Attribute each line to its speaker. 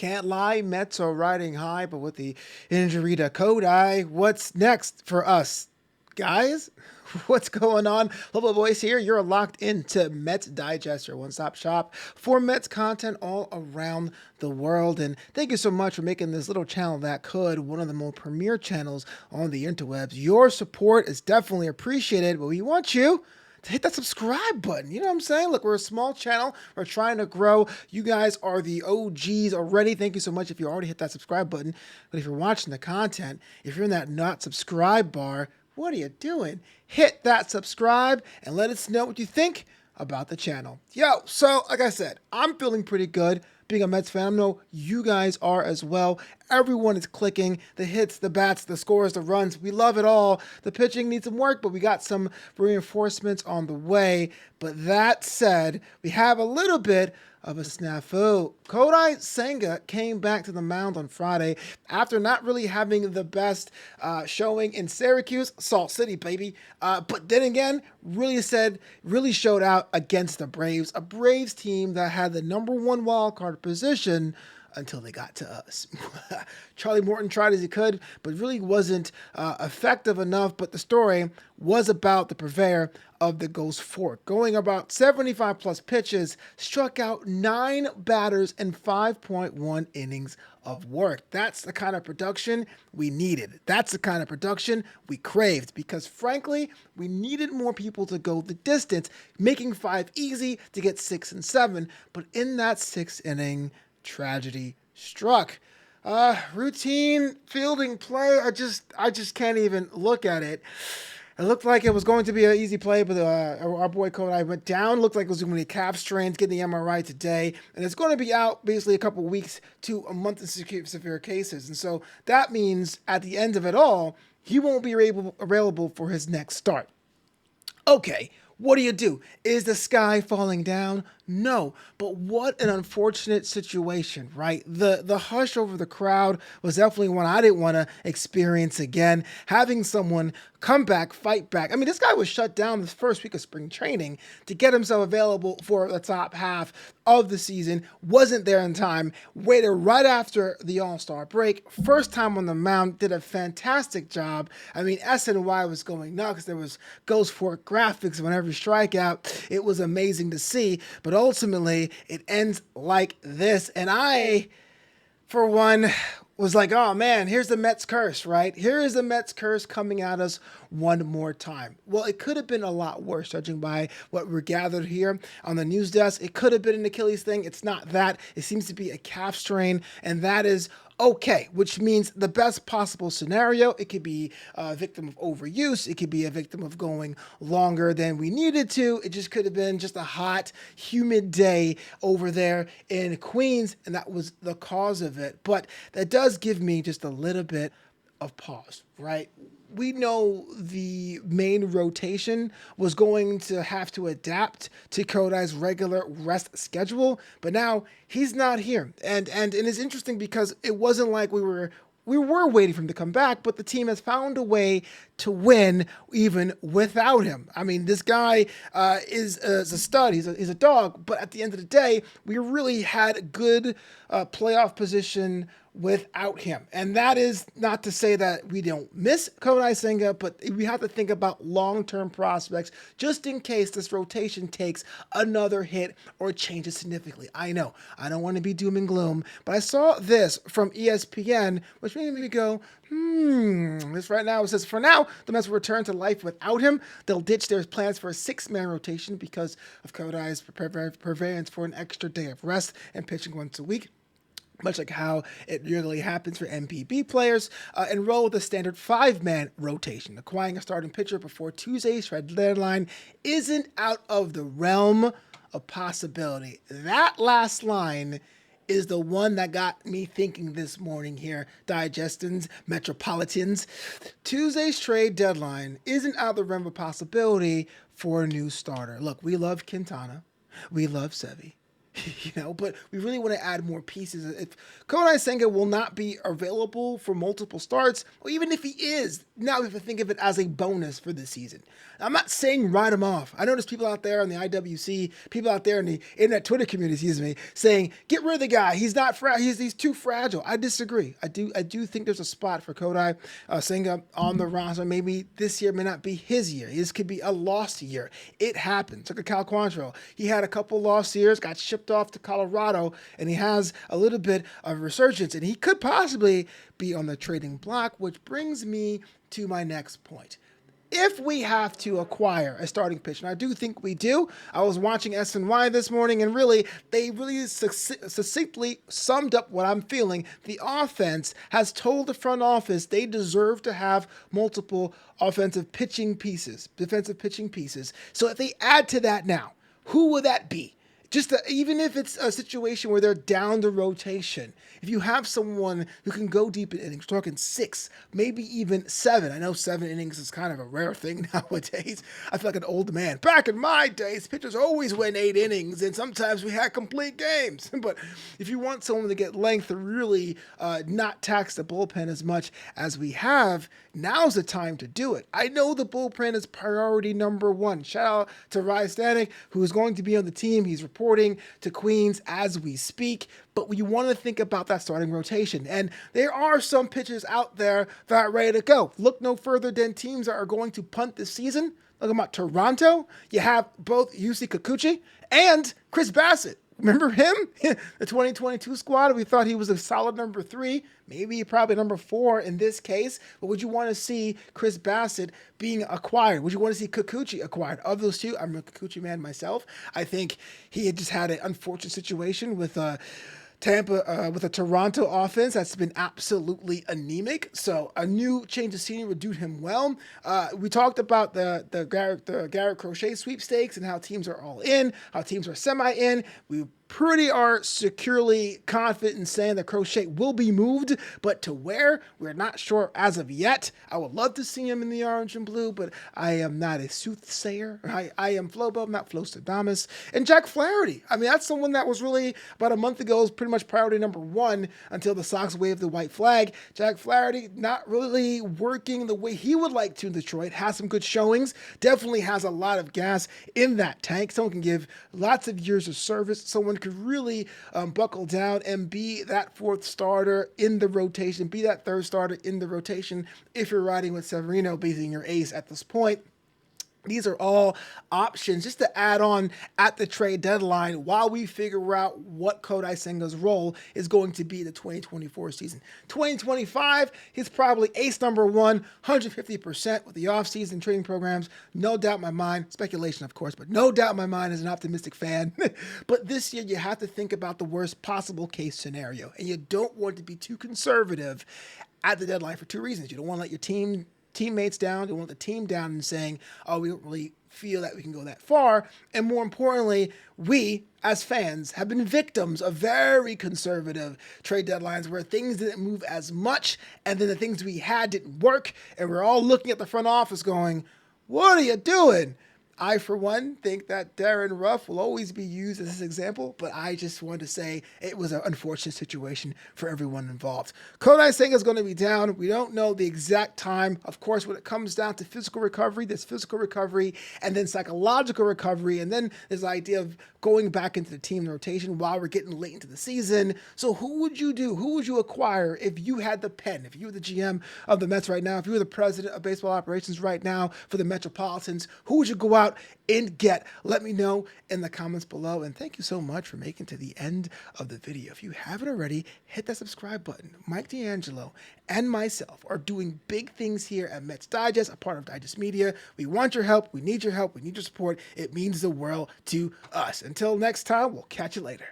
Speaker 1: Can't lie, Mets are riding high, but with the injury to Kodai, what's next for us, guys? What's going on? Lobo Boys here. You're locked into Mets Digest, your one-stop shop for Mets content all around the world. And thank you so much for making this little channel that could one of the more premier channels on the interwebs. Your support is definitely appreciated, but we want you to hit that subscribe button. You know what I'm saying? Look, we're a small channel. We're trying to grow. You guys are the OGs already. Thank you so much if you already hit that subscribe button. But if you're watching the content, if you're in that not subscribe bar, what are you doing? Hit that subscribe and let us know what you think about the channel. Yo, so like I said, I'm feeling pretty good being a Mets fan. I know you guys are as well. Everyone is clicking. The hits, the bats, the scores, the runs. We love it all. The pitching needs some work, but we got some reinforcements on the way. But that said, we have a little bit of a snafu. Kodai Senga came back to the mound on Friday after not really having the best showing in Syracuse, Salt City, baby. But then again, really showed out against the Braves, a Braves team that had the number one wild card position until they got to us. Charlie Morton tried as he could, but really wasn't effective enough. But the story was about the purveyor of the Ghost Fork, going about 75 plus pitches, struck out 9 batters in 5.1 innings of work. That's the kind of production we needed. That's the kind of production we craved because frankly, we needed more people to go the distance, making 5 easy to get 6 and 7. But in that 6th inning, tragedy struck. Routine fielding play. I just can't even look at it. It looked like it was going to be an easy play, but our boy Kodai went down. Looked like it was going to be calf strains, getting the MRI today. And it's going to be out basically a couple weeks to a month in severe cases. And so that means at the end of it all, he won't be available for his next start. Okay, what do? Is the sky falling down? No, but what an unfortunate situation, right? The hush over the crowd was definitely one I didn't want to experience again. Having someone come back, fight back. I mean, this guy was shut down the first week of spring training to get himself available for the top half of the season. Wasn't there in time. Waited right after the All-Star break. First time on the mound, did a fantastic job. I mean, SNY was going nuts. There was Ghost Fork graphics on every strikeout. It was amazing to see, but ultimately it ends like this. And I, for one, was like, oh man, here's the Mets curse, right? Here is the Mets curse coming at us one more time. Well, it could have been a lot worse, judging by what we're gathered here on the news desk. It could have been an Achilles thing. It's not that. It seems to be a calf strain, and that is okay, which means the best possible scenario. It could be a victim of overuse. It could be a victim of going longer than we needed to. It just could have been just a hot, humid day over there in Queens, and that was the cause of it. But that does give me just a little bit of pause, right? We know the main rotation was going to have to adapt to Kodai's regular rest schedule, but now he's not here. And it's interesting because it wasn't like we were waiting for him to come back, but the team has found a way to win even without him. I mean, this guy is a stud. He's a dog. But at the end of the day, we really had good playoff position without him. And that is not to say that we don't miss Kodai Senga, but we have to think about long-term prospects just in case this rotation takes another hit or changes significantly. I know, I don't want to be doom and gloom, but I saw this from ESPN, which made me go, this right now, it says, for now, the Mets will return to life without him. They'll ditch their plans for a 6-man rotation because of Kodai's preference for an extra day of rest and pitching once a week, much like how it regularly happens for MPB players, enroll with a standard 5-man rotation. Acquiring a starting pitcher before Tuesday's trade deadline isn't out of the realm of possibility. That last line is the one that got me thinking this morning here, Digestins, Metropolitans. Tuesday's trade deadline isn't out of the realm of possibility for a new starter. Look, we love Quintana. We love Sevy. but we really want to add more pieces. If Kodai Senga will not be available for multiple starts, or even if he is, now we have to think of it as a bonus for this season. I'm not saying write him off. I know there's people out there in the IWC, people out there in the internet Twitter community, saying get rid of the guy. He's not he's too fragile. I disagree. I do think there's a spot for Kodai Senga on the roster. Maybe this year may not be his year. This could be a lost year. It happens. Look at Cal Quantrill. He had a couple lost years, got shipped off to Colorado, and he has a little bit of resurgence, and he could possibly be on the trading block, which brings me to my next point. If we have to acquire a starting pitcher, and I do think we do. I was watching SNY this morning, and they really succinctly summed up what I'm feeling. The offense has told the front office they deserve to have multiple defensive pitching pieces. So if they add to that now, who will that be? Even if it's a situation where they're down the rotation, if you have someone who can go deep in innings, we're talking 6, maybe even 7. I know 7 innings is kind of a rare thing nowadays. I feel like an old man. Back in my days, pitchers always went 8 innings, and sometimes we had complete games. But if you want someone to get length to really not tax the bullpen as much as we have, now's the time to do it. I know the bullpen is priority number 1. Shout out to Ryan Stanek, who is going to be on the team. He's reporting to Queens as we speak, but you want to think about that starting rotation. And there are some pitchers out there that are ready to go. Look no further than teams that are going to punt this season. Look about Toronto. You have both Yusei Kikuchi and Chris Bassett. Remember him? The 2022 squad, we thought he was a solid number 3, maybe probably number 4 in this case. But would you want to see Chris Bassett being acquired? Would you want to see Kikuchi acquired? Of those two, I'm a Kikuchi man myself. I think he had just had an unfortunate situation with Tampa with a Toronto offense that's been absolutely anemic. So a new change of scenery would do him well. We talked about the Garrett Crochet sweepstakes and how teams are all in, how teams are semi-in. We pretty are securely confident in saying that Crochet will be moved, but to where, we're not sure as of yet. I would love to see him in the orange and blue, but I am not a soothsayer. I am Flobo, not Flostadamus. And Jack Flaherty. I mean, that's someone that was really, about a month ago, was pretty much priority number 1 until the Sox waved the white flag. Jack Flaherty not really working the way he would like to in Detroit. Has some good showings. Definitely has a lot of gas in that tank. Someone can give lots of years of service. Someone could really buckle down and be that 4th starter in the rotation, be that 3rd starter in the rotation if you're riding with Severino being your ace at this point. These are all options just to add on at the trade deadline while we figure out what Kodai Senga's role is going to be the 2024 season. 2025, he's probably ace number 1, 150% with the offseason training programs. No doubt in my mind, speculation of course, but no doubt in my mind as an optimistic fan. But this year you have to think about the worst possible case scenario, and you don't want to be too conservative at the deadline for 2 reasons. You don't want to let your teammates down. They want the team down and saying, oh, we don't really feel that we can go that far. And more importantly, we as fans have been victims of very conservative trade deadlines where things didn't move as much, and then the things we had didn't work, and we're all looking at the front office going, what are you doing? I, for one, think that Darren Ruff will always be used as this example, but I just wanted to say it was an unfortunate situation for everyone involved. Kodai Senga is going to be down. We don't know the exact time. Of course, when it comes down to physical recovery, there's physical recovery and then psychological recovery, and then there's the idea of going back into the team rotation while we're getting late into the season. So who would you do? Who would you acquire if you had the pen? If you were the GM of the Mets right now, if you were the president of baseball operations right now for the Metropolitans, who would you go out and get? Let me know in the comments below. And thank you so much for making to the end of the video. If you haven't already, hit that subscribe button. Mike D'Angelo and myself are doing big things here at Mets Digest, a part of Digest Media. We want your help. We need your help. We need your support. It means the world to us. Until next time, we'll catch you later.